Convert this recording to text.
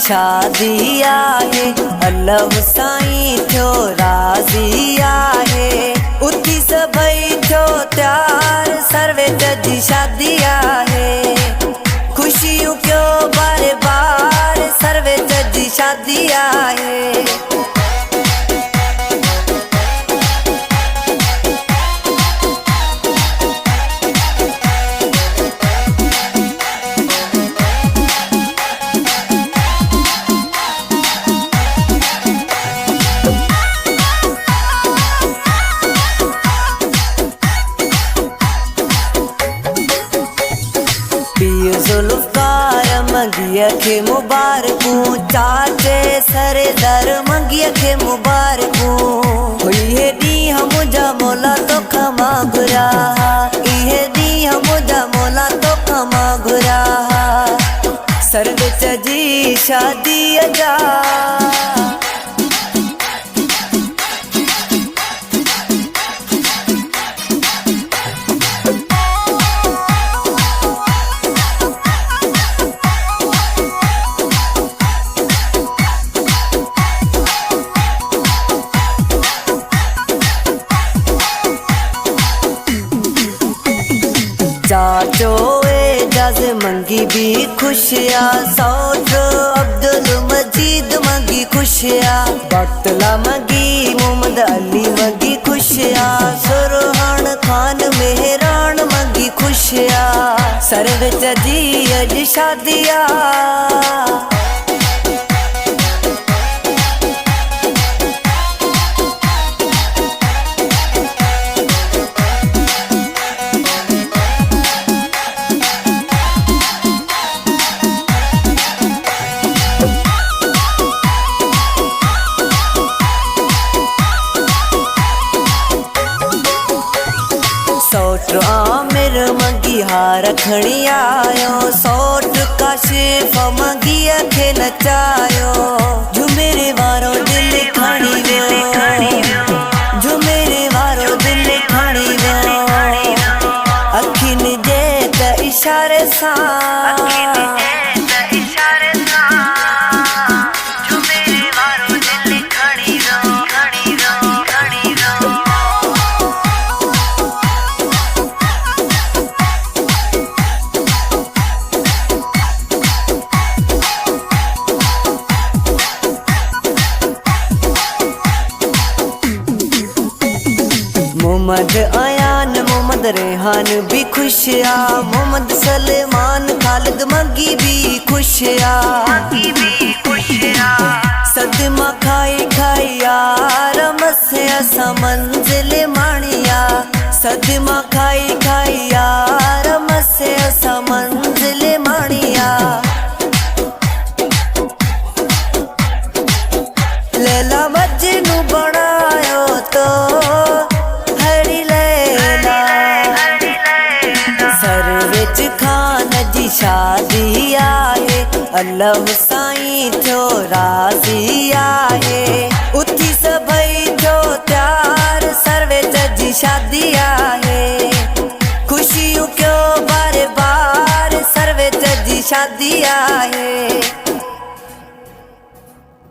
शादी आहे, अल्लाह साईं थियो राज़ी आहे। उथी सभई थियो त्यार, सर्वे जी शादी आहे। खुशियों क्यों बार बार, सर्वे जी शादी आहे। जुल्फ़कार मंगिया के मुबारकूं, चाचे सरेदार मंगिया के मुबारकूं। हुई है दी हम मुझा मौला तो खमा घुरा, इहे दी हम मुझा मौला तो खमा घुरा। सर्वे जी शादी अजा, चाचो एजाज मंगी भी खुशिया, सौठ अब्दुल मजीद मंगी खुशिया। बख्तला मंगी मोहम्मद अली मंगी खुशिया, सुरहान खान मेहरान मंगी खुशिया। सर्वे जी अज शादिया, सौट आमिर मंगी हार खणी आयो, सौट काशिफ मंगी खे नचायो। झुमेरे वारो दिल खणी वियो, झुमेरे वारो दिल खणी वियो। अखिन जे त इशारे सां, मोहम्मद अयान मोहम्मद रेहान भी खुशिया। मोहम्मद सलमान खालिद मंगी भी खुशिया। सदमा खाई खाई यार मसे असा मंजिल माणिया। सदमा खाई खाई यार मसे असा मंजिल माणिया। लैला मजनू बनायो तो खान जी शादी आहे, अल्लाह साईं थियो राज़ी आहे। उथी सभई थियो त्यार, सर्वे जी शादी आहे। खुशियों क्यों बार बार, सर्वे जी शादी आहे।